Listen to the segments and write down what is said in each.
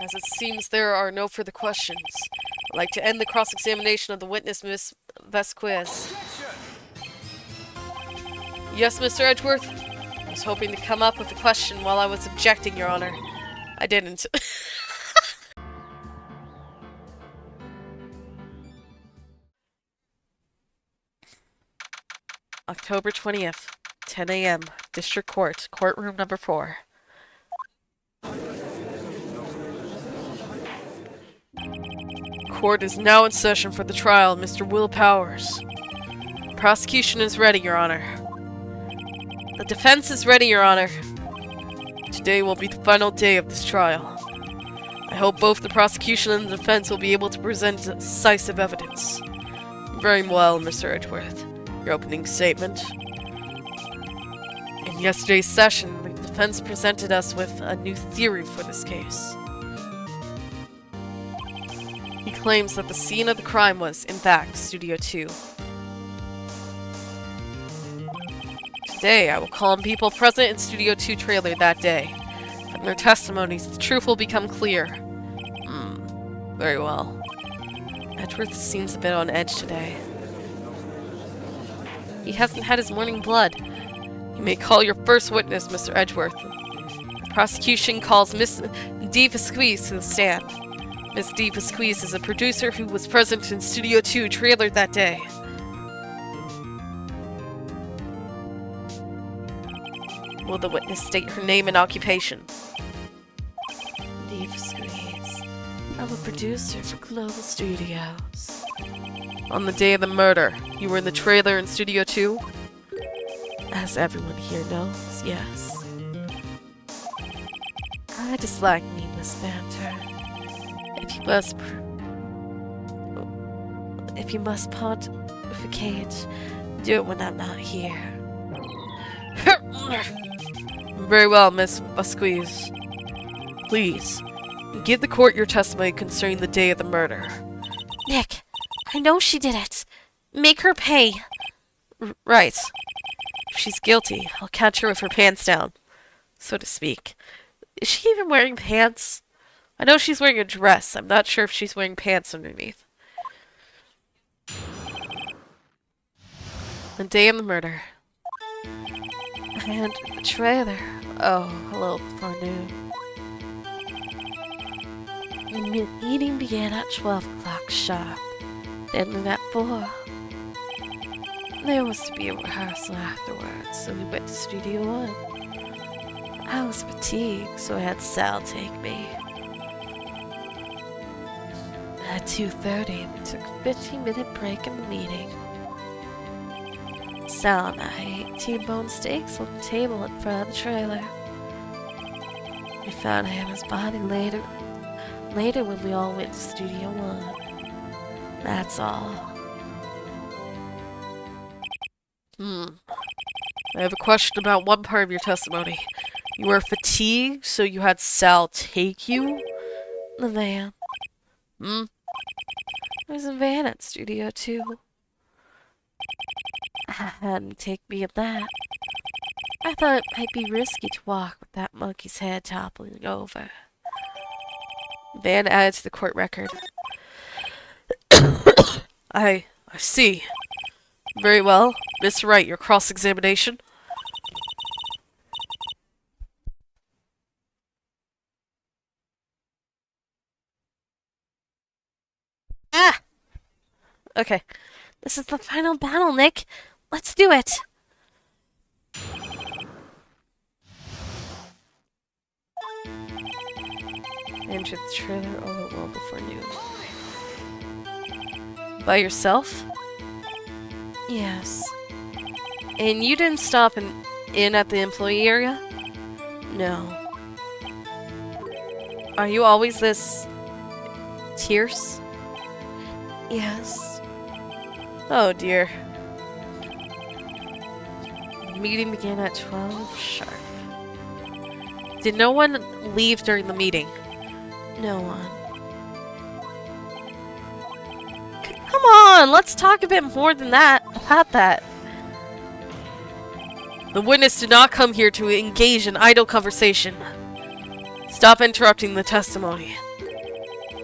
As it seems there are no further questions, I'd like to end the cross-examination of the witness, Miss Vasquez. Yes, Mr. Edgeworth? I was hoping to come up with a question while I was objecting, Your Honor. I didn't. October 20th, 10 a.m., District Court, Courtroom Number 4. Court is now in session for the trial of Mr. Will Powers. Prosecution is ready, Your Honor. The defense is ready, Your Honor. Today will be the final day of this trial. I hope both the prosecution and the defense will be able to present decisive evidence. Very well, Mr. Edgeworth. Your opening statement. In yesterday's session, the defense presented us with a new theory for this case. He claims that the scene of the crime was, in fact, Studio 2. Today, I will call on people present in Studio 2 trailer that day. From their testimonies, the truth will become clear. Very well. Edgeworth seems a bit on edge today. He hasn't had his morning blood. You may call your first witness, Mr. Edgeworth. The prosecution calls Miss D. Vasquez to the stand. Miss D. Vasquez is a producer who was present in Studio 2 trailer that day. Will the witness state her name and occupation? D. Vasquez. I'm a producer for Global Studios. On the day of the murder, you were in the trailer in Studio 2? As everyone here knows, yes. I dislike needless banter. If you must pontificate, do it when I'm not here. Very well, Miss Vasquez. Please, give the court your testimony concerning the day of the murder. Nick, I know she did it. Make her pay. Right. If she's guilty, I'll catch her with her pants down, so to speak. Is she even wearing pants? I know she's wearing a dress. I'm not sure if she's wearing pants underneath. The day of the murder. And the trailer. Oh, hello, before noon. The meeting began at 12 o'clock sharp. Ended at 4. There was to be a rehearsal afterwards, so we went to Studio 1. I was fatigued, so I had Sal take me. At 2:30, we took a 15-minute break in the meeting. Sal and I ate T-bone steaks on the table in front of the trailer. We found Hannah's body later when we all went to Studio 1. That's all. I have a question about one part of your testimony. You were fatigued, so you had Sal take you? The van. There's a van at Studio 2. I had him take me in that. I thought it might be risky to walk with that monkey's head toppling over. Van added to the court record. I see. Very well. Mr. Wright, your cross-examination. Okay. This is the final battle, Nick. Let's do it. Entered the trailer all well before noon. By yourself? Yes. And you didn't stop in at the employee area? No. Are you always this... tierce? Yes. Oh dear. The meeting began at 12 sharp. Did no one leave during the meeting? No one. Come on, let's talk a bit more than that about that. The witness did not come here to engage in idle conversation. Stop interrupting the testimony.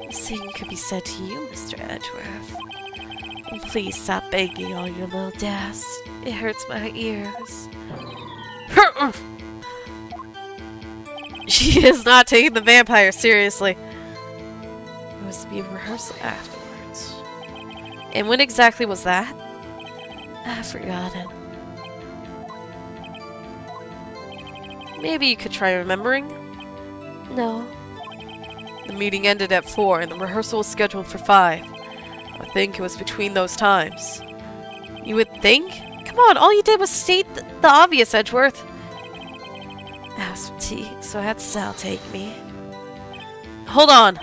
The same could be said to you, Mr. Edgeworth. And please stop begging all your little dust. It hurts my ears. She is not taking the vampire seriously. There was to be a rehearsal afterwards. And when exactly was that? I've forgotten. Maybe you could try remembering? No. The meeting ended at 4 and the rehearsal was scheduled for 5. I think it was between those times. You would think? Come on, all you did was state the obvious, Edgeworth. I was fatigued, so I had Sal take me. Hold on.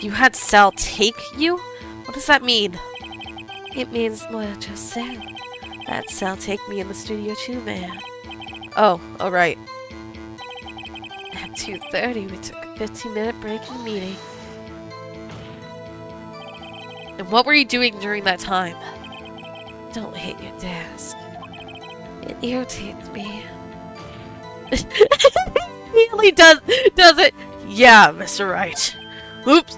You had Sal take you? What does that mean? It means what I just said. I had Sal take me in the studio too, man. Oh, alright. At 2:30, we took a 15-minute break in the meeting. And what were you doing during that time? Don't hit your desk. It irritates me. He really does it? Yeah, Mr. Wright. Oops.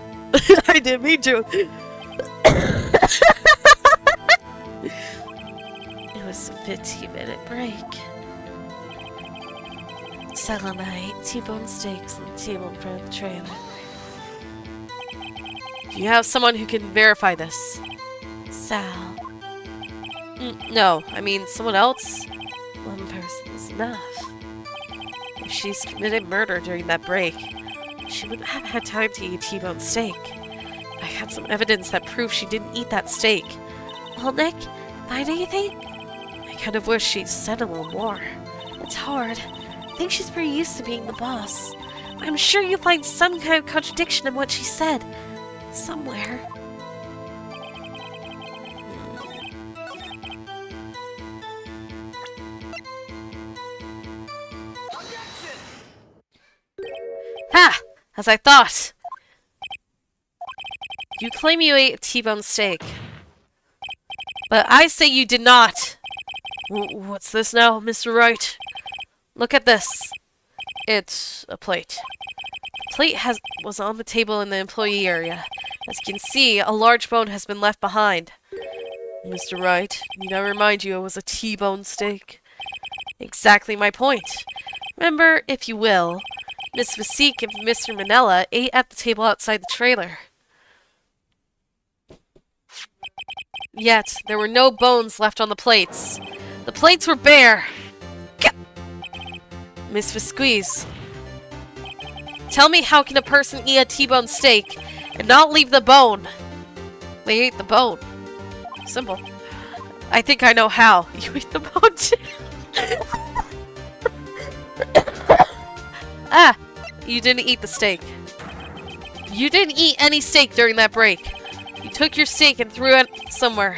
I didn't mean to. It was a 15-minute break. Sal and I ate T-bone steaks on the table in front of the trailer. Do you have someone who can verify this? Sal. No, I mean someone else? One person is enough. If she's committed murder during that break, she wouldn't have had time to eat a T-bone steak. I had some evidence that proved she didn't eat that steak. Well, Nick, find anything? I kind of wish she'd said a little more. It's hard. I think she's pretty used to being the boss. I'm sure you'll find some kind of contradiction in what she said. Somewhere. Ha! As I thought! You claim you ate a T-bone steak. But I say you did not! What's this now, Mr. Wright? Look at this. It's a plate. The plate was on the table in the employee area. As you can see, a large bone has been left behind. Mr. Wright, need I remind you it was a T-bone steak? Exactly my point. Remember, if you will, Miss Vasique and Mr. Manella ate at the table outside the trailer. Yet, there were no bones left on the plates. The plates were bare. Miss Vasquez, tell me, how can a person eat a T-bone steak and not leave the bone? They ate the bone. Simple. I think I know how. You ate the bone too. Ah! You didn't eat the steak. You didn't eat any steak during that break. You took your steak and threw it somewhere.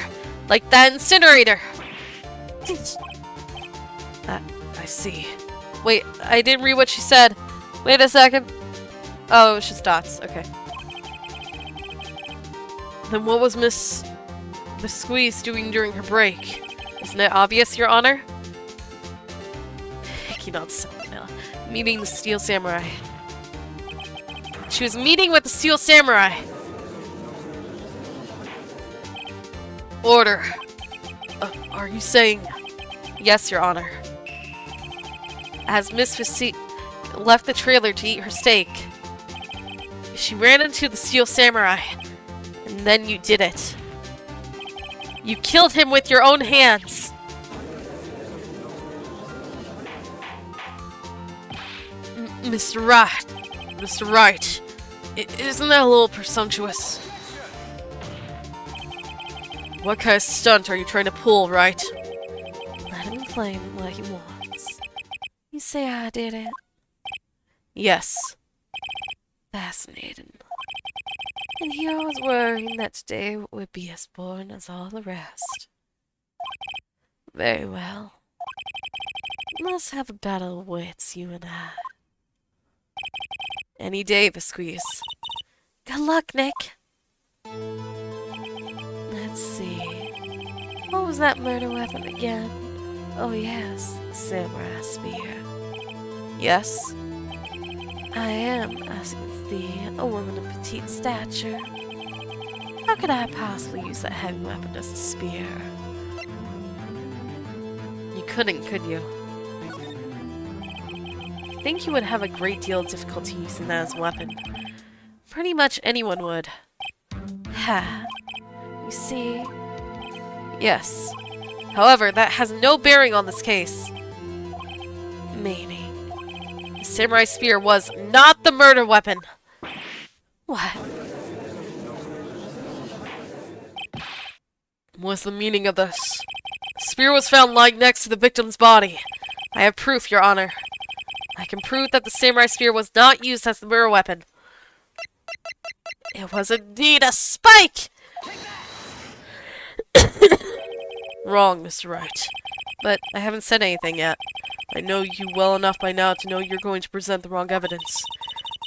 Like that incinerator. I see. Wait, I didn't read what she said. Wait a second. Oh, it was just dots. Okay. Then what was Miss Squeeze doing during her break? Isn't it obvious, Your Honor? He nods. Meeting the Steel Samurai. She was meeting with the Steel Samurai. Order. Are you saying... Yes, Your Honor. As Miss Facete left the trailer to eat her steak, she ran into the Steel Samurai, and then you did it. You killed him with your own hands. Mr. Wright, isn't that a little presumptuous? What kind of stunt are you trying to pull, Wright? Let him claim what he wants. You say I did it? Yes. Fascinating. And here I was worrying that today would be as boring as all the rest. Very well. Let's have a battle of wits, you and I. Any day, Vasquez. Good luck, Nick. Let's see. What was that murder weapon again? Oh yes, the samurai spear. Yes? I am, as you can see, a woman of petite stature. How could I possibly use that heavy weapon as a spear? You couldn't, could you? I think you would have a great deal of difficulty using that as a weapon. Pretty much anyone would. Ha. You see? Yes. However, that has no bearing on this case. Meaning? The samurai spear was not the murder weapon! What? What's the meaning of this? The spear was found lying next to the victim's body. I have proof, Your Honor. I can prove that the samurai spear was not used as the murder weapon. It was indeed a spike! Wrong, Mr. Wright. But I haven't said anything yet. I know you well enough by now to know you're going to present the wrong evidence.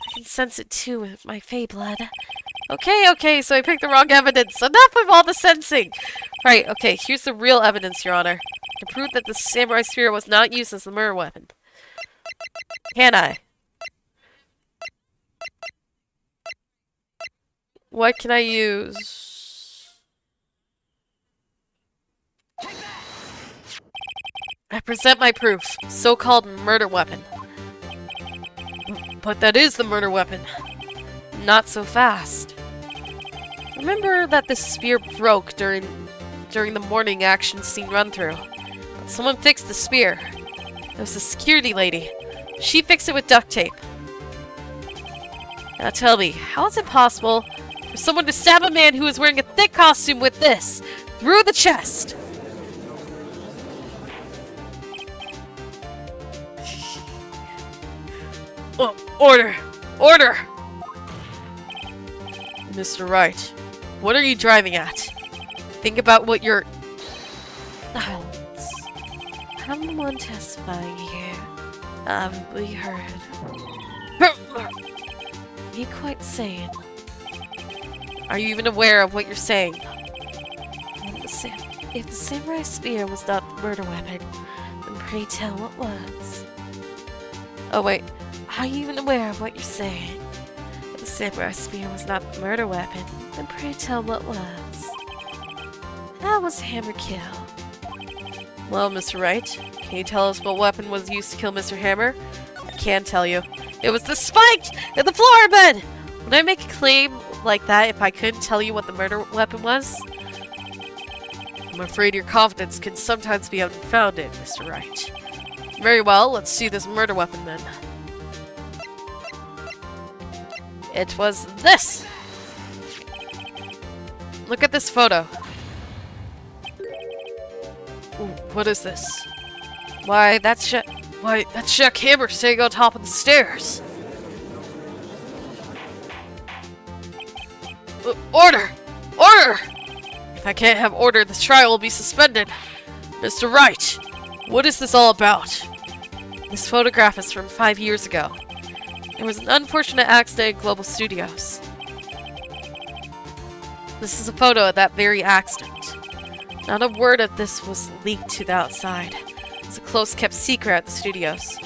I can sense it too with my fey blood. Okay, so I picked the wrong evidence. Enough of all the sensing! Right, okay, here's the real evidence, Your Honor. To prove that the samurai spear was not used as the murder weapon. Can I? What can I use? I present my proof. So-called murder weapon. But that is the murder weapon. Not so fast. Remember that the spear broke during the morning action scene run-through. But someone fixed the spear. It was the security lady. She fixed it with duct tape. Now tell me, how is it possible for someone to stab a man who is wearing a thick costume with this through the chest? Oh, order! Order! Mr. Wright, what are you driving at? Think about what you're... Silence. I'm the one testifying here. We heard. Be quite sane. Are you even aware of what you're saying? If the samurai spear was not the murder weapon, then pray tell what was. Oh wait, Are you even aware of what you're saying? If the samurai spear was not the murder weapon, then pray tell what was. How was Hammer killed? well, Mr. Wright, can you tell us what weapon was used to kill Mr. Hammer? I can tell you. It was the spike in the floor bed! Would I make a claim like that if I couldn't tell you what the murder weapon was? I'm afraid your confidence can sometimes be unfounded, Mr. Wright. Very well, let's see this murder weapon then. It was this! Look at this photo. Ooh, what is this? Why, that's Jack Hammer sitting on top of the stairs. Order! Order! If I can't have order, this trial will be suspended. Mr. Wright, what is this all about? This photograph is from 5 years ago. There was an unfortunate accident at Global Studios. This is a photo of that very accident. Not a word of this was leaked to the outside. It's a close-kept secret at the studios.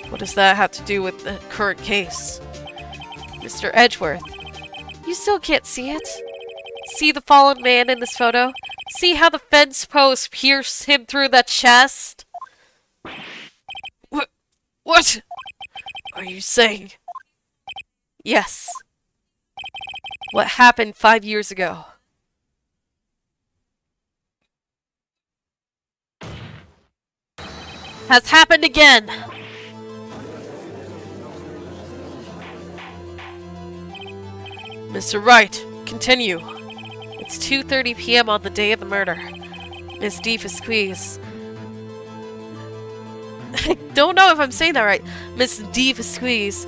What does that have to do with the current case? Mr. Edgeworth, you still can't see it? See the fallen man in this photo? See how the fence post pierced him through the chest? What are you saying? Yes. What happened 5 years ago? Has happened again! Mr. Wright, continue. It's 2:30 p.m. on the day of the murder. Miss Diva Squeeze. I don't know if I'm saying that right. Miss Diva Squeeze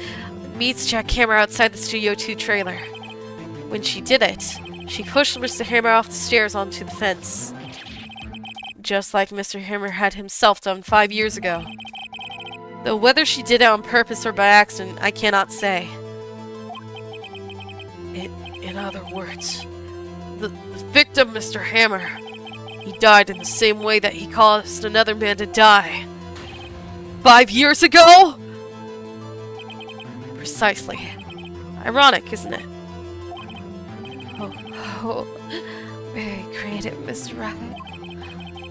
meets Jack Hammer outside the Studio 2 trailer. When she did it, she pushed Mr. Hammer off the stairs onto the fence. Just like Mr. Hammer had himself done 5 years ago. Though whether she did it on purpose or by accident, I cannot say. In other words, the victim, Mr. Hammer, he died in the same way that he caused another man to die. 5 years ago? Precisely. Ironic, isn't it? Oh, very creative, Mr. Wright.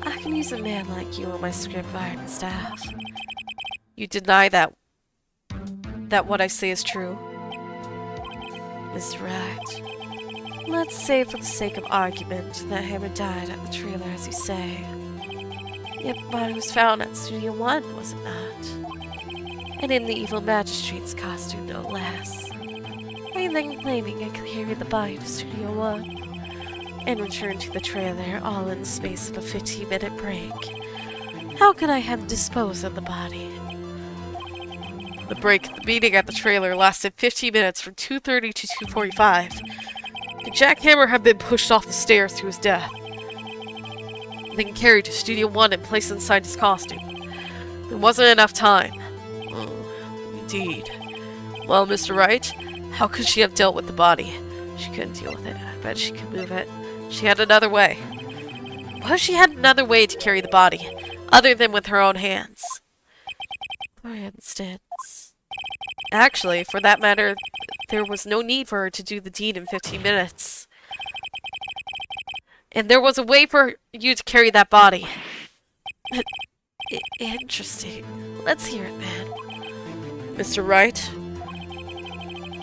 I can use a man like you on my script writing staff. You deny that what I say is true? Mr. Wright, let's say for the sake of argument that Hammer died at the trailer, as you say. Yet the body was found at Studio 1, was it not? And in the evil magistrate's costume, no less. Are you then claiming I carried the body to Studio 1 and returned to the trailer all in the space of a 15-minute break? How could I have disposed of the body? The meeting at the trailer lasted 15 minutes from 2:30 to 2:45. Could Jack Hammer have been pushed off the stairs to his death, then carried to Studio 1 and placed inside his costume? There wasn't enough time. Indeed. Well, Mr. Wright, how could she have dealt with the body? She couldn't deal with it. I bet she could move it. She had another way. What if she had another way to carry the body, other than with her own hands? For instance... Actually, for that matter, there was no need for her to do the deed in 15 minutes. And there was a way for you to carry that body. Interesting. Let's hear it, man. Mr. Wright,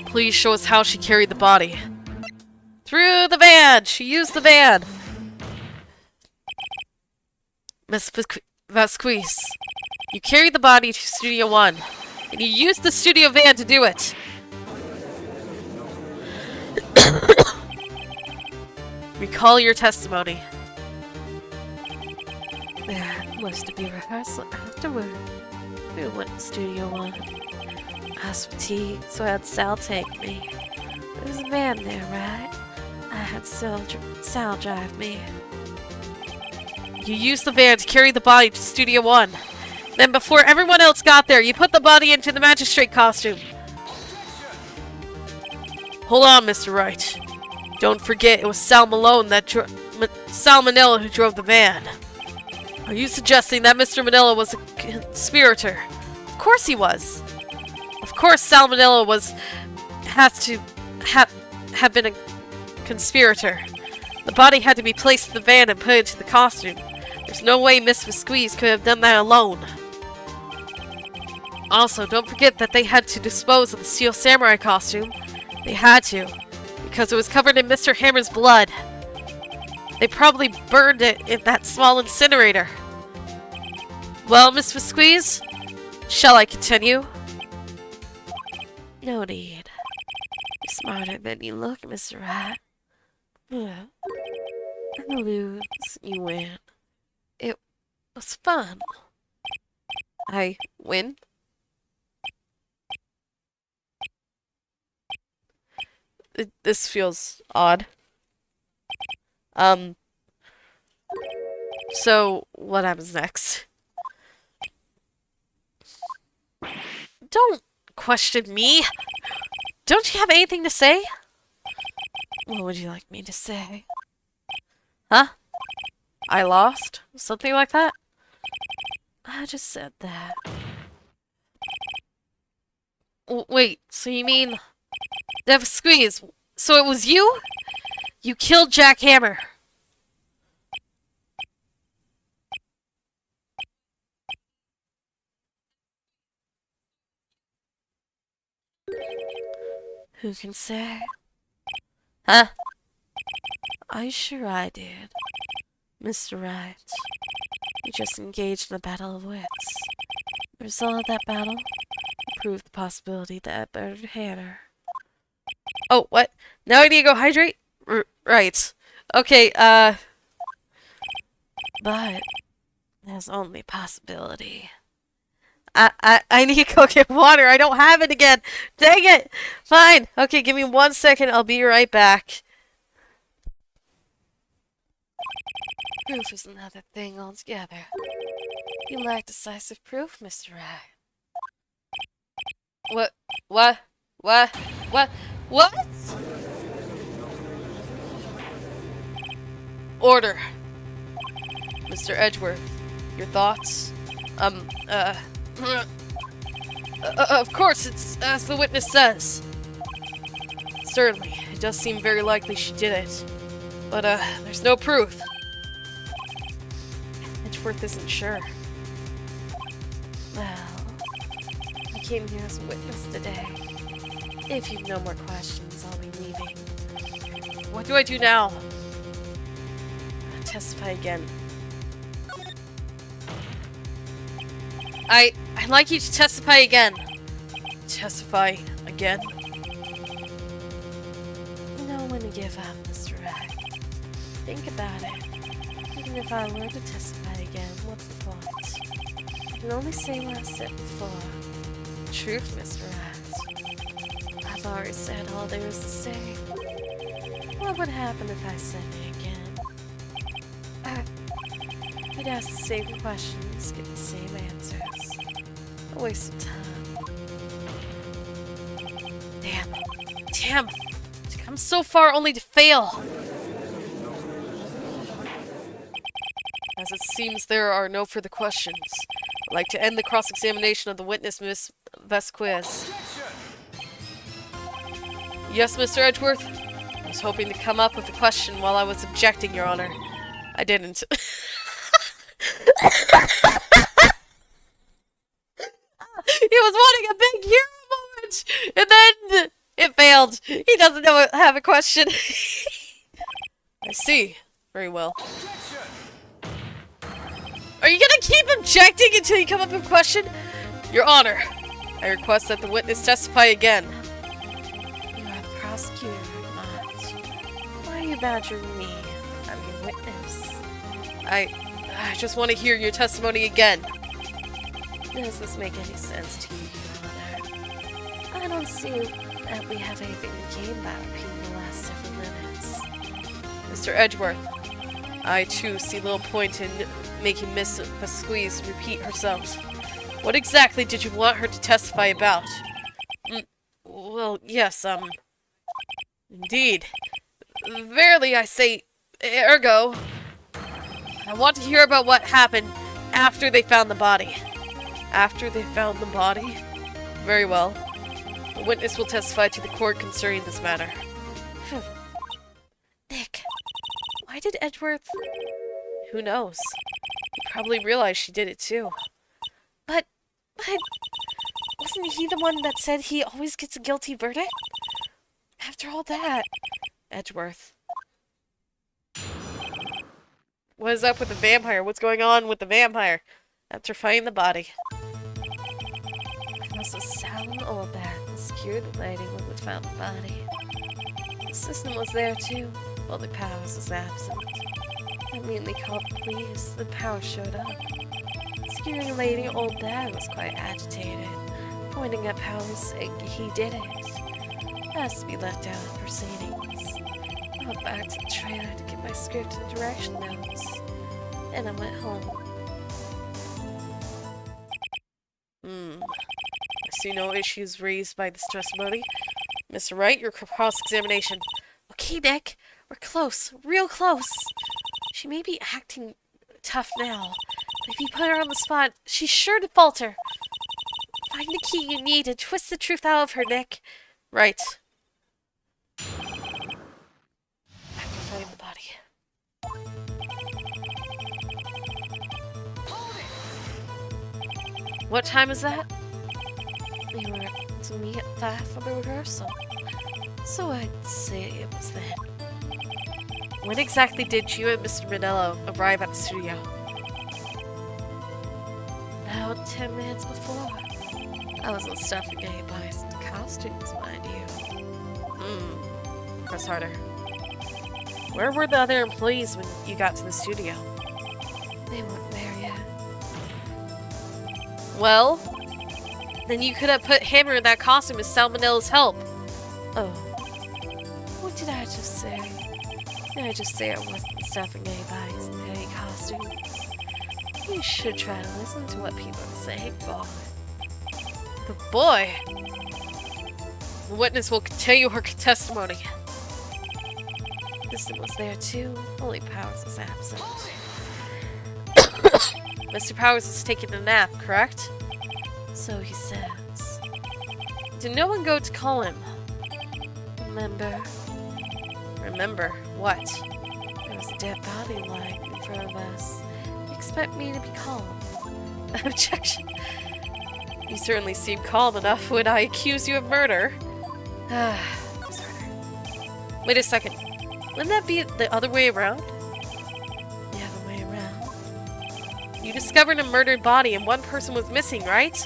please show us how she carried the body. Through the van! She used the van! Miss Vasquez, you carried the body to Studio 1, and you used the studio van to do it. Recall your testimony. There was to be rehearsal afterward. We went to Studio 1. I was fatigued, so I had Sal take me. There was a van there, right? I had Sal drive me. You used the van to carry the body to Studio 1. Then before everyone else got there, you put the body into the magistrate costume. Hold on, Mr. Wright. Don't forget it was Sal Manila who drove the van. Are you suggesting that Mr. Manila was a conspirator? Of course he was. Of course Sal Manila has to have been a conspirator. The body had to be placed in the van and put into the costume. There's no way Miss Vasquez could have done that alone. Also, don't forget that they had to dispose of the Steel Samurai costume. They had to, because it was covered in Mr. Hammer's blood. They probably burned it in that small incinerator. Well, Miss Vasquez, shall I continue? No need. You're smarter than you look, Mr. Wright. Yeah. I lose, you win. It was fun. I win? This feels odd. So, what happens next? Don't question me! Don't you have anything to say? What would you like me to say? Huh? I lost? Something like that? I just said that. Wait, so you mean... Dev Squeeze, so it was you? You killed Jack Hammer. Who can say? Huh? Are you sure I did? Mr. Wright, we just engaged in a battle of wits. The result of that battle proved the possibility that I murdered Hammer. Oh, what? Now I need to go hydrate? Right. Okay, But there's only possibility. I need to go get water. I don't have it again. Dang it. Fine. Okay, give me 1 second. I'll be right back. Proof is another thing altogether. You lack decisive proof, Mr. Wright. What? Order. Mr. Edgeworth, your thoughts? Of course, it's as the witness says. Certainly, it does seem very likely she did it. But, there's no proof. Edgeworth isn't sure. Well, I came here as a witness today. If you've no more questions, I'll be leaving. What do I do now? Testify again. I'd like you to testify again. Testify again? Know when to give up, Mr. Wright. Think about it. Even if I were to testify again, what's the point? I can only say what I said before. Truth, Mr. Wright. I've already said all there is to say. What would happen if I said it again? You'd ask the same questions, get the same answers. A waste of time. Damn. Damn. To come so far only to fail. As it seems there are no further questions, I'd like to end the cross-examination of the witness, Miss Vasquez. Yes, Mr. Edgeworth? I was hoping to come up with a question while I was objecting, Your Honor. I didn't. He was wanting a big hero moment, and then it failed. He doesn't have a question. I see. Very well. Are you gonna keep objecting until you come up with a question? Your Honor, I request that the witness testify again. You are the prosecutor, not. Why are you badgering me? I'm your witness. I just want to hear your testimony again. Does this make any sense to you, Your Honor? I don't see that we have anything to gain by repeating the last several minutes. Mr. Edgeworth, I too see little point in making Miss Vasquez repeat herself. What exactly did you want her to testify about? Well, yes, indeed. Verily, I say, ergo. I want to hear about what happened after they found the body. After they found the body? Very well. The witness will testify to the court concerning this matter. Nick, why did Edgeworth... Who knows? He probably realized she did it too. But... wasn't he the one that said he always gets a guilty verdict? After all that... Edgeworth. What is up with the vampire? What's going on with the vampire? After finding the body. It must have sound old there and secured the lady when we found the body. The system was there too, only Powers was absent. I immediately called the police, then Powers showed up. Securing lady old dad was quite agitated, pointing at Powers saying he did it. Has to be left out of proceedings. I went back to the trailer to get my script and direction notes, and I went home. I see no issues raised by this testimony. Mr. Wright, your cross-examination. Okay, Nick. We're close. Real close. She may be acting tough now, but if you put her on the spot, she's sure to falter. Find the key you need to twist the truth out of her, Nick. Right. After finding the body. What time is that? They were to meet at 5 for the rehearsal, so I'd say it was then. When exactly did you and Mr. Manello arrive at the studio? About 10 minutes before. I wasn't stuffing anybody's costumes, mind you. Press harder. Where were the other employees when you got to the studio? They weren't there yet. Well, then you could have put Hammer in that costume as Salmonella's help. Oh. What did I just say? Did I just say I wasn't stuffing anybody's petty costumes? You should try to listen to what people are saying, boy. The boy? The witness will continue her testimony. Kristen was there too, only Powers was absent. Mr. Powers is taking a nap, correct? So he says. Did no one go to call him? Remember, Remember what? there was a dead body lying in front of us. You expect me to be calm? Objection. You certainly seem calm enough when I accuse you of murder. Wait a second. Wouldn't that be the other way around? The other way around. You discovered a murdered body and one person was missing, right?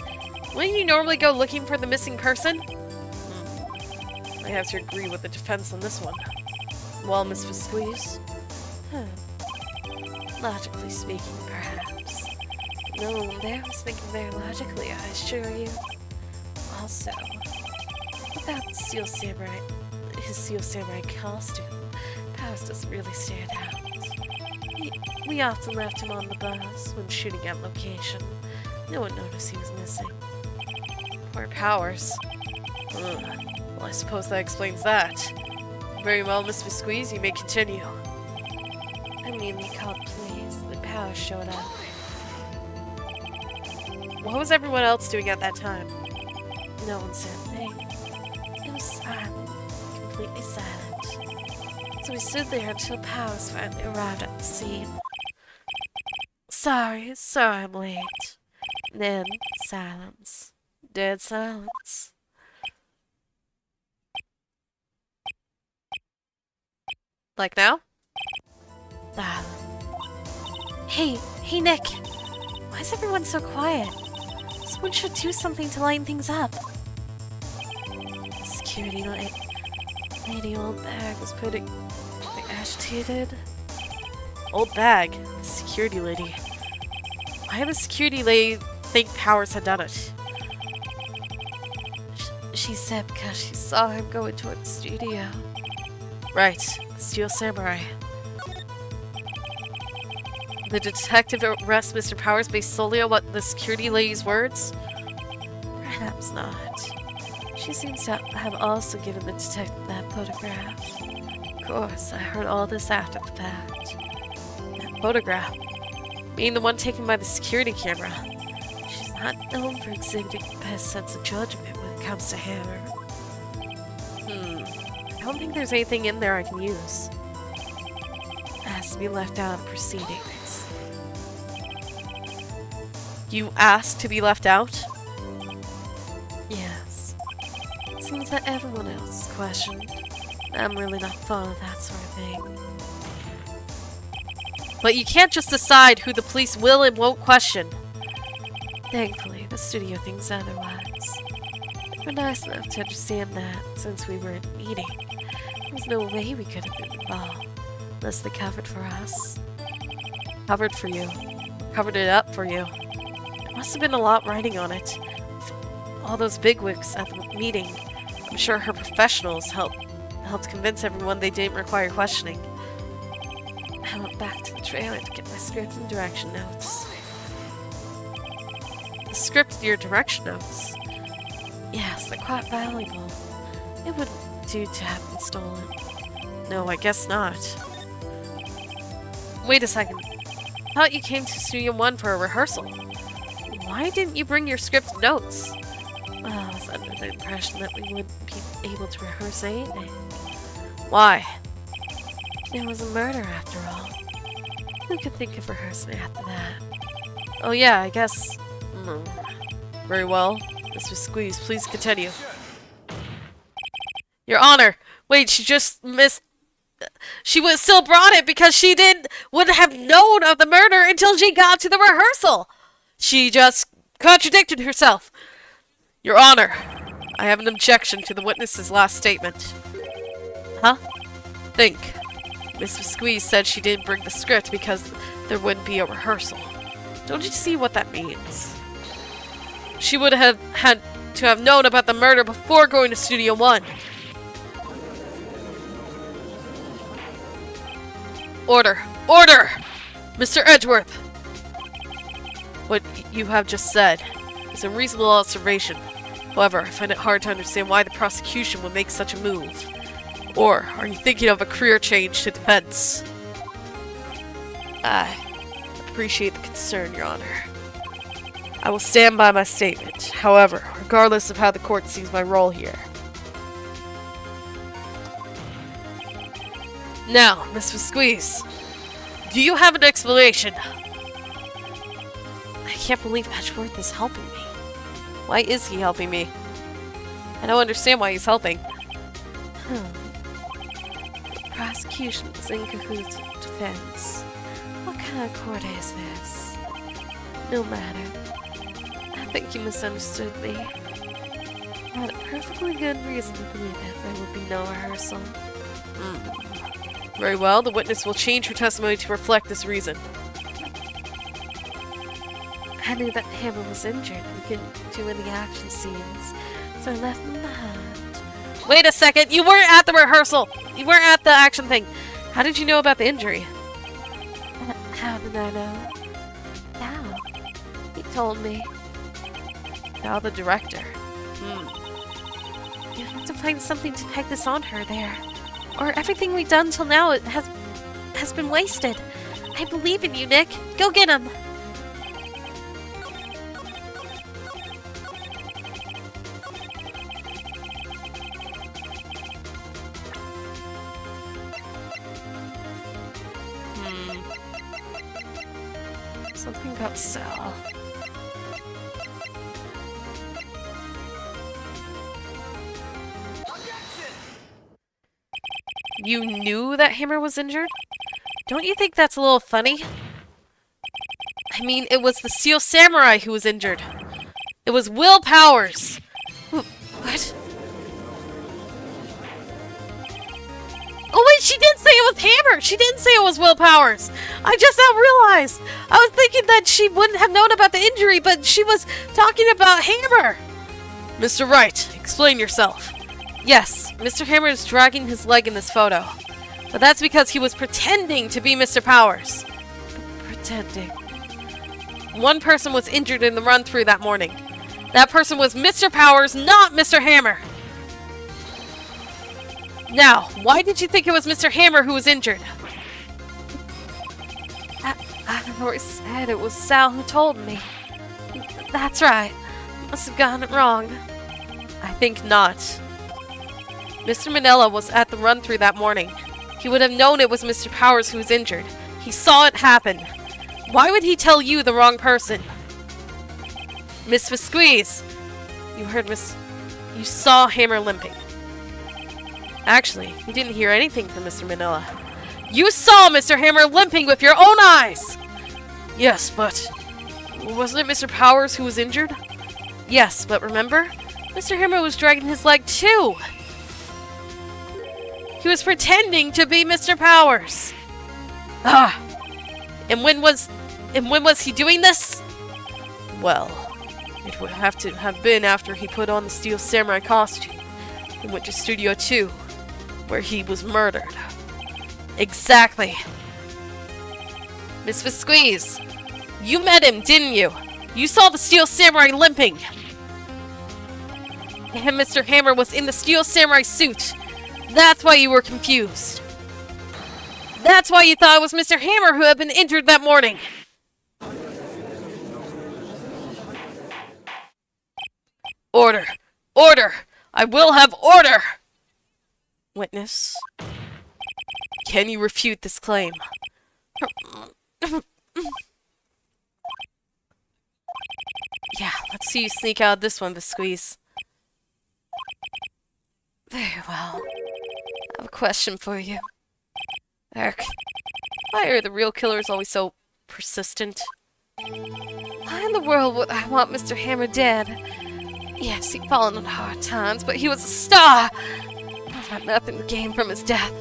Wouldn't you normally go looking for the missing person? I have to agree with the defense on this one. Well, Miss Squeeze? Logically speaking, perhaps. No one there was thinking very logically, I assure you. Also, without the Steel Samurai, his Steel Samurai costume, Powers doesn't really stand out. We often left him on the bus when shooting at location. No one noticed he was missing. Poor Powers. Well, I suppose that explains that. Very well, Miss Squeeze, you may continue. I mean, we called police. The Powers showed up. What was everyone else doing at that time? No one said a thing. It was silent. Completely silent. So we stood there until Powers finally arrived at the scene. Sorry I'm late. Then, silence. Dead silence. Like now? Silent. Hey, Nick! Why is everyone so quiet? Someone should do something to lighten things up. The security lady old bag was pretty agitated. Old bag. The security lady. Why did the security lady think Powers had done it? She said because she saw him go into the studio. Right. The Steel Samurai. The detective arrests Mr. Powers based solely on what the security lady's words? Perhaps not. She seems to have also given the detective that photograph. Of course, I heard all this after the fact. That photograph? Being the one taken by the security camera. She's not known for exhibiting the best sense of judgment when it comes to Hammer. I don't think there's anything in there I can use. It has to be left out of proceedings. You asked to be left out? Yes. It seems that everyone else is questioned. I'm really not fond of that sort of thing. But you can't just decide who the police will and won't question. Thankfully, the studio thinks otherwise. They were nice enough to understand that, since we were in a meeting, there's no way we could have been involved, unless they covered for us. Covered for you. Covered it up for you. There must have been a lot writing on it. All those bigwigs at the meeting. I'm sure her professionals helped convince everyone they didn't require questioning. I went back to the trailer to get my script and direction notes. The script of your direction notes? Yes, they're quite valuable. It wouldn't do to have them stolen. No, I guess not. Wait a second. I thought you came to Studio 1 for a rehearsal. Why didn't you bring your script notes? Well, I was under the impression that we wouldn't be able to rehearse anything. Why? There was a murder after all. Who could think of rehearsing after that? Oh yeah, I guess. Very well. Mr. Squeeze, please continue. Your Honor! Wait, she just missed... She was still brought it because she wouldn't have known of the murder until she got to the rehearsal! She just contradicted herself. Your Honor, I have an objection to the witness's last statement. Huh? Think. Mr. Squeeze said she didn't bring the script because there wouldn't be a rehearsal. Don't you see what that means? She would have had to have known about the murder before going to Studio 1. Order! Order! Mr. Edgeworth! What you have just said is a reasonable observation. However, I find it hard to understand why the prosecution would make such a move. Or, are you thinking of a career change to defense? I appreciate the concern, Your Honor. I will stand by my statement. However, regardless of how the court sees my role here. Now, Miss Squeeze, do you have an explanation? I can't believe Edgeworth is helping me. Why is he helping me? I don't understand why he's helping. The prosecution is in cahoots with defense. What kind of court is this? No matter. I think you misunderstood me. I had a perfectly good reason to believe that there would be no rehearsal. Very well, the witness will change her testimony to reflect this reason. I knew that Hammer was injured and couldn't do any action scenes, so I left him behind. Wait a second! You weren't at the rehearsal! You weren't at the action thing! How did you know about the injury? How did I know? How? He told me. Now the director. You have to find something to peg this on her there. Or everything we've done till now has been wasted. I believe in you, Nick. Go get him! Something got Sal. You knew that Hammer was injured? Don't you think that's a little funny? I mean, it was the Steel Samurai who was injured. It was Will Powers. What? Oh wait, she did say it was Hammer! She didn't say it was Will Powers! I just now realized! I was thinking that she wouldn't have known about the injury, but she was talking about Hammer! Mr. Wright, explain yourself. Yes, Mr. Hammer is dragging his leg in this photo. But that's because he was pretending to be Mr. Powers. Pretending. One person was injured in the run-through that morning. That person was Mr. Powers, not Mr. Hammer! Now, why did you think it was Mr. Hammer who was injured? I've always said it was Sal who told me. That's right. Must have gotten it wrong. I think not. Mr. Manella was at the run-through that morning. He would have known it was Mr. Powers who was injured. He saw it happen. Why would he tell you the wrong person? Miss Vasquez, you saw Hammer limping. Actually, you didn't hear anything from Mr. Manila. You saw Mr. Hammer limping with your own eyes! Yes, but wasn't it Mr. Powers who was injured? Yes, but remember? Mr. Hammer was dragging his leg too! He was pretending to be Mr. Powers! Ah! And when was he doing this? Well, it would have to have been after he put on the Steel Samurai costume and went to Studio 2, where he was murdered. Exactly. Miss Vasquez, you met him, didn't you? You saw the Steel Samurai limping. And Mr. Hammer was in the Steel Samurai suit. That's why you were confused. That's why you thought it was Mr. Hammer who had been injured that morning. Order! Order! I will have order! Witness, can you refute this claim? Yeah, let's see you sneak out this one, Vasquez. Very well. I have a question for you. Eric, why are the real killers always so persistent? Why in the world would I want Mr. Hammer dead? Yes, he'd fallen on hard times, but he was a star! I've had nothing to gain from his death.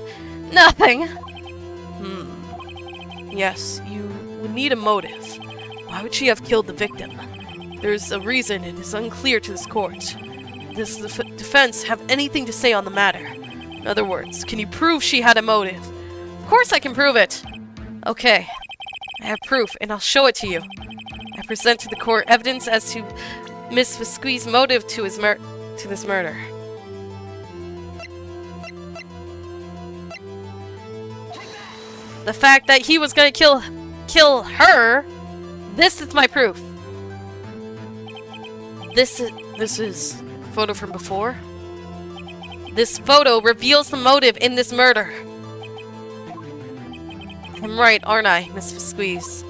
Nothing! Yes, you would need a motive. Why would she have killed the victim? There's a reason it is unclear to this court. Does the defense have anything to say on the matter? In other words, can you prove she had a motive? Of course I can prove it! Okay, I have proof, and I'll show it to you. I present to the court evidence as to Miss Vasquez's motive to this murder. The fact that he was gonna kill her, this is my proof. This is a photo from before. This photo reveals the motive in this murder. I'm right, aren't I, Miss Squeeze?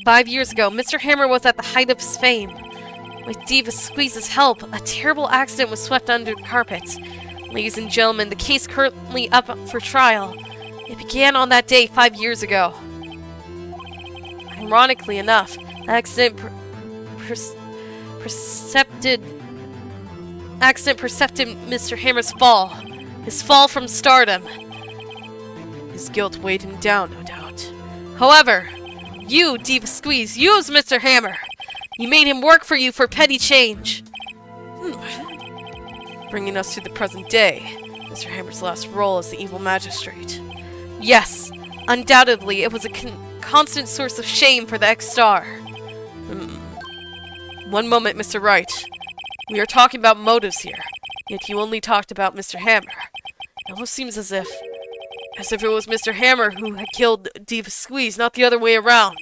5 years ago, Mr. Hammer was at the height of his fame. With Diva Squeeze's help, a terrible accident was swept under the carpet. Ladies and gentlemen, the case currently up for trial. It began on that day 5 years ago. Ironically enough, the accident percepted Mr. Hammer's fall. His fall from stardom. His guilt weighed him down, no doubt. However, you, Diva Squeeze, used Mr. Hammer. You made him work for you for petty change. Bringing us to the present day, Mr. Hammer's last role as the evil magistrate. Yes, undoubtedly, it was a constant source of shame for the ex-star. One moment, Mr. Wright. We are talking about motives here, yet you only talked about Mr. Hammer. It almost seems as if it was Mr. Hammer who had killed Diva Squeeze, not the other way around.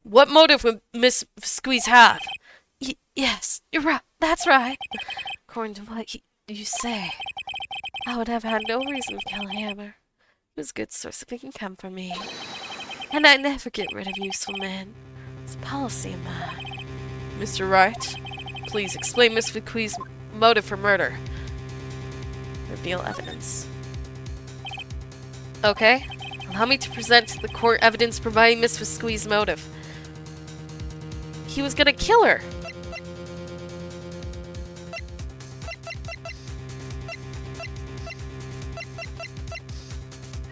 What motive would Miss Squeeze have? Yes, you're right. That's right. According to what you say, I would have had no reason to kill Hammer. It was a good source of income for me. And I never get rid of useful men. It's a policy of mine. Mr. Wright, please explain Miss Squeeze's motive for murder. Reveal evidence. Okay. Allow me to present to the court evidence providing Miss Squeeze's motive. He was gonna kill her.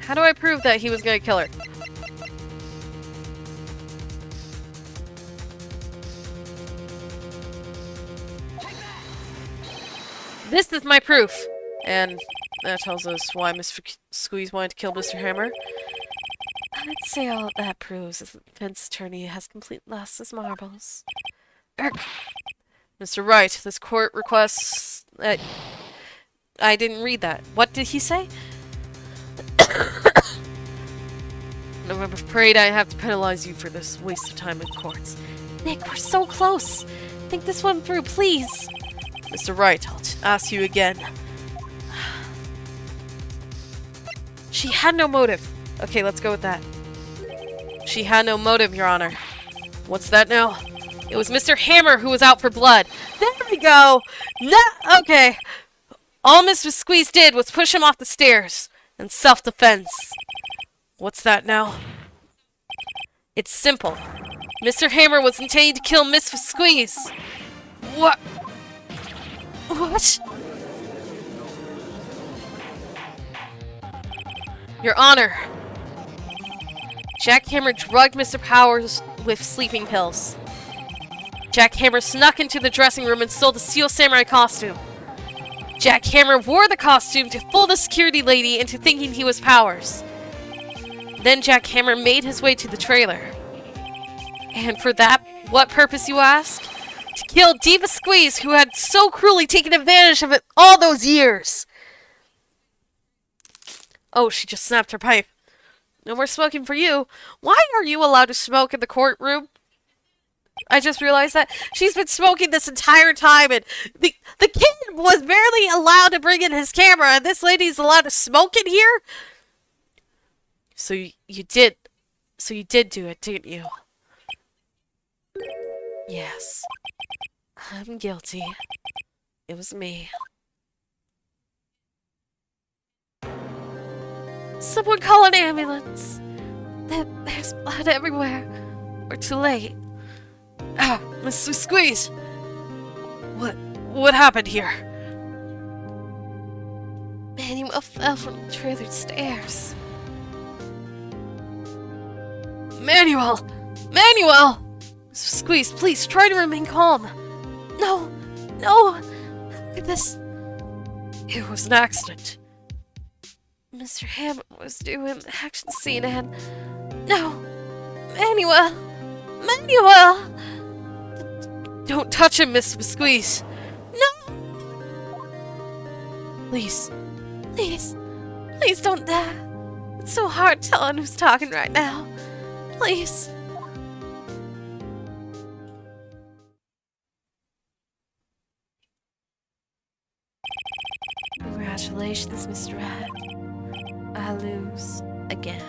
How do I prove that he was gonna kill her? This is my proof. And that tells us why Miss Squeeze wanted to kill Mr. Hammer. I'd say all that proves is that the defense attorney has completely lost his marbles. Mr. Wright, this court requests that... I didn't read that. What did he say? No, I'm afraid I have to penalize you for this waste of time in courts. Nick, we're so close. Think this one through, please. Mr. Wright, I'll ask you again. She had no motive. Okay, let's go with that. She had no motive, Your Honor. What's that now? It was Mr. Hammer who was out for blood. There we go! No, okay. All Mr. Squeeze did was push him off the stairs. In self-defense. What's that now? It's simple. Mr. Hammer was intending to kill Miss Squeeze. What? What? Your Honor. Jack Hammer drugged Mr. Powers with sleeping pills. Jack Hammer snuck into the dressing room and stole the Steel Samurai costume. Jack Hammer wore the costume to fool the security lady into thinking he was Powers. Then Jack Hammer made his way to the trailer. And for that, what purpose, you ask? To kill Diva Squeeze, who had so cruelly taken advantage of it all those years. Oh, she just snapped her pipe. No more smoking for you. Why are you allowed to smoke in the courtroom? I just realized that she's been smoking this entire time, and the kid was barely allowed to bring in his camera, and this lady's allowed to smoke in here? So you did do it, didn't you? Yes. I'm guilty. It was me. Someone call an ambulance. There's blood everywhere. We're too late. Ah, Mr. Squeeze! What happened here? Manuel fell from the trailer stairs. Manuel! Manuel! Mr. Squeeze, please try to remain calm. No! No! This... It was an accident. Mr. Hammer was doing the action scene and... No! Manuel! Manuel! Don't touch him, Miss Squeeze. No! Please. Please. Please don't die. It's so hard telling who's talking right now. Please. Congratulations, Mr. Wright. I lose again.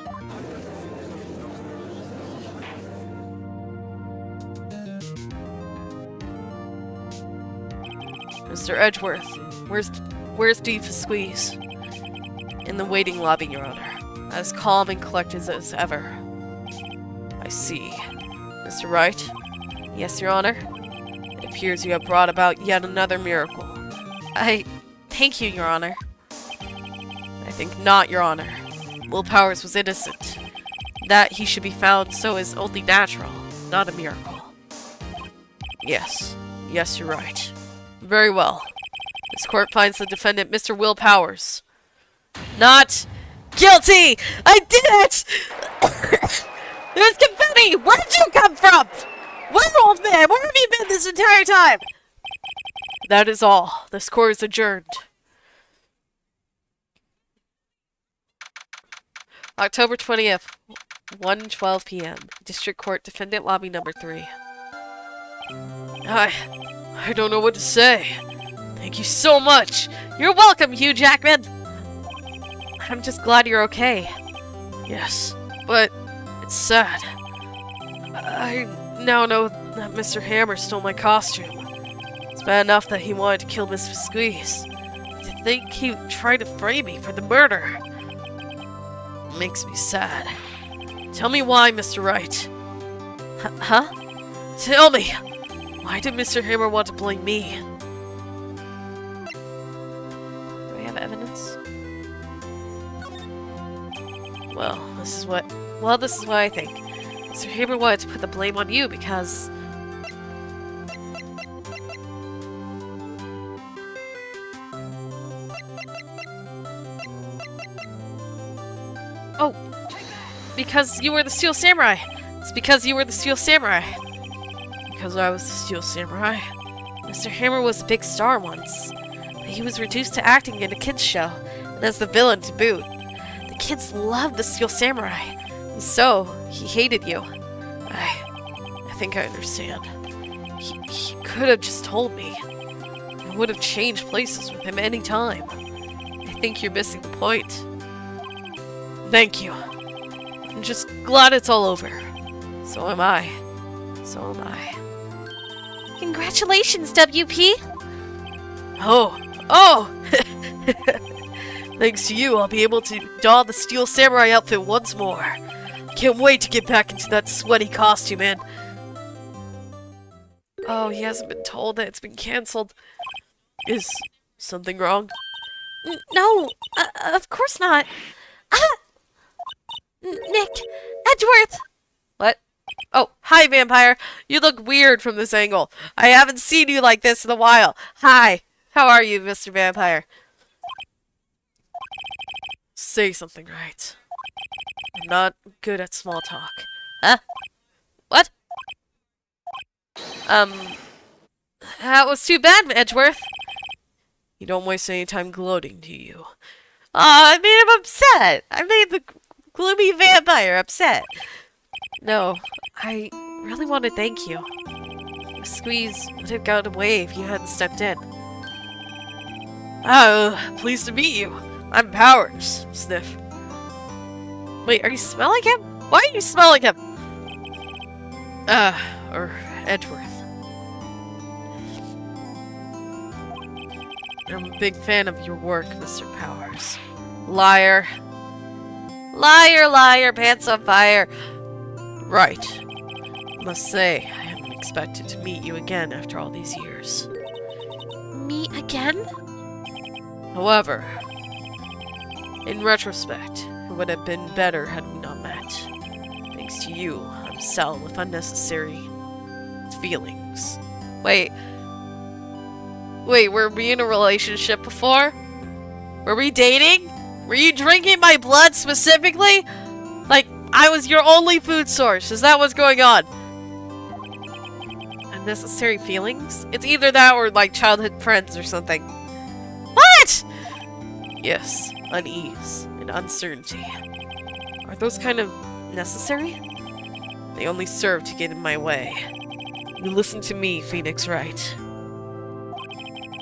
Mr. Edgeworth, where's Beef Squeeze? In the waiting lobby, Your Honor. As calm and collected as ever. I see. Mr. Wright? Yes, Your Honor? It appears you have brought about yet another miracle. Thank you, Your Honor. I think not, Your Honor. Will Powers was innocent. That he should be found so is only natural, not a miracle. Yes. Yes, you're right. Very well. This court finds the defendant, Mr. Will Powers, not guilty! I did it! There's confetti! Where did you come from? Werewolf man, where have you been this entire time? That is all. This court is adjourned. October 20th, 1:12 p.m. District Court, Defendant Lobby Number 3. I don't know what to say. Thank you so much. You're welcome, Hugh Jackman. I'm just glad you're okay. Yes, but it's sad. I now know that Mr. Hammer stole my costume. It's bad enough that he wanted to kill Miss Squeeze. To think he tried to frame me for the murder makes me sad. Tell me why, Mr. Wright. Huh? Tell me! Why did Mr. Hammer want to blame me? Do we have evidence? Well, this is what I think. Mr. Hammer wanted to put the blame on you because... Oh! Because you were the Steel Samurai! It's because you were the Steel Samurai! Because I was the Steel Samurai. Mr. Hammer was a big star once, but he was reduced to acting in a kids' show, and as the villain to boot. The kids loved the Steel Samurai, and so he hated you. I think I understand. He could have just told me. I would have changed places with him any time. I think you're missing the point. Thank you. I'm just glad it's all over. So am I. So am I. Congratulations, WP! Oh! Thanks to you, I'll be able to don the Steel Samurai outfit once more. Can't wait to get back into that sweaty costume, man. Oh, he hasn't been told that it's been cancelled. Is something wrong? No, of course not. Nick, Edgeworth! What? Oh, hi, vampire. You look weird from this angle. I haven't seen you like this in a while. Hi. How are you, Mr. Vampire? Say something right. I'm not good at small talk. Huh? What? That was too bad, Edgeworth. You don't waste any time gloating, do you? I made him upset. I made the gloomy vampire upset. No, I really want to thank you. Squeeze would have got away if you hadn't stepped in. Oh, pleased to meet you. I'm Powers. Sniff. Wait, are you smelling him? Why are you smelling him? Or Edgeworth. I'm a big fan of your work, Mr. Powers. Liar. Liar, liar, pants on fire. Right. Must say, I haven't expected to meet you again after all these years. Me again? However, in retrospect, it would have been better had we not met. Thanks to you, I'm saddled with unnecessary feelings. Wait, were we in a relationship before? Were we dating? Were you drinking my blood specifically? Like, I was your only food source. Is that what's going on? Unnecessary feelings? It's either that or, like, childhood friends or something. What? Yes, unease and uncertainty. Are those kind of necessary? They only serve to get in my way. You listen to me, Phoenix Wright.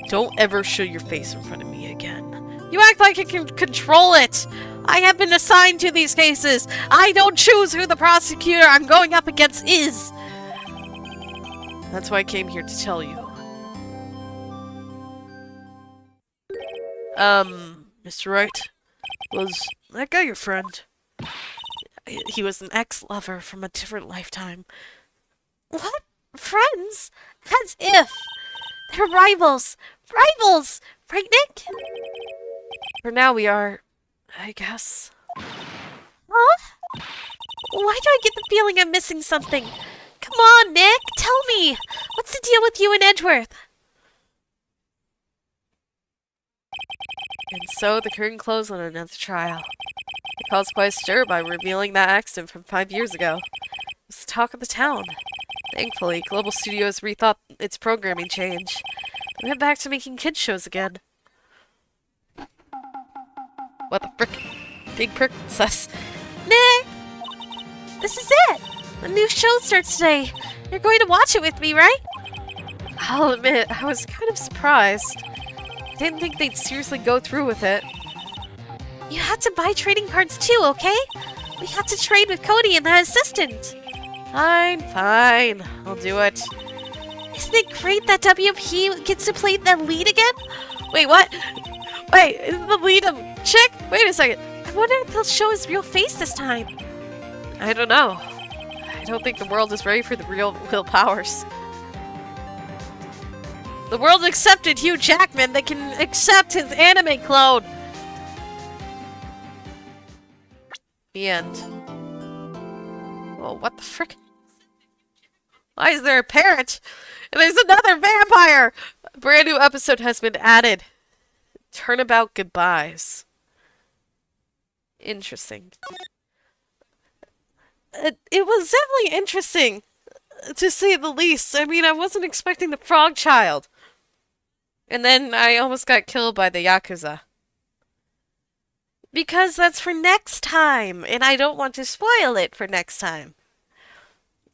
Don't ever show your face in front of me again. You act like you can control it. I have been assigned to these cases. I don't choose who the prosecutor I'm going up against is. That's why I came here to tell you. Mr. Wright, was that guy your friend? He was an ex-lover from a different lifetime. What? Friends? As if! They're rivals! Rivals! Right, Nick? For now we are, I guess. Huh? Why do I get the feeling I'm missing something? Come on, Nick! Tell me! What's the deal with you and Edgeworth? And so the curtain closed on another trial. It caused quite a stir by revealing that accident from 5 years ago. It was the talk of the town. Thankfully, Global Studios rethought its programming change. They went back to making kids shows again. What the frick? Big princess. Nick! This is it! The new show starts today. You're going to watch it with me, right? I'll admit, I was kind of surprised. I didn't think they'd seriously go through with it. You had to buy trading cards too, okay? We had to trade with Cody and that assistant. Fine, fine. I'll do it. Isn't it great that WP gets to play the lead again? Wait, what? Wait, isn't the lead a chick? Wait a second. I wonder if they'll show his real face this time. I don't know. I don't think the world is ready for the real Will Powers. The world accepted Hugh Jackman. They can accept his anime clone. The end. Well, what the frick? Why is there a parrot? And there's another vampire! A brand new episode has been added. Turnabout goodbyes. Interesting. It was definitely interesting, to say the least. I mean, I wasn't expecting the frog child. And then I almost got killed by the Yakuza. Because that's for next time, and I don't want to spoil it for next time.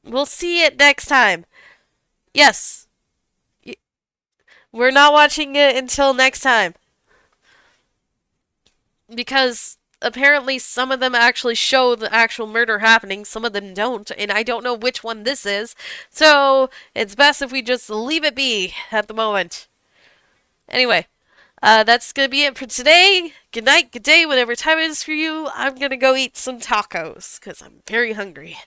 We'll see it next time. Yes. We're not watching it until next time. Because apparently some of them actually show the actual murder happening, some of them don't, and I don't know which one this is. So, it's best if we just leave it be at the moment. Anyway, that's gonna be it for today. Good night, good day, whatever time it is for you. I'm gonna go eat some tacos, because I'm very hungry.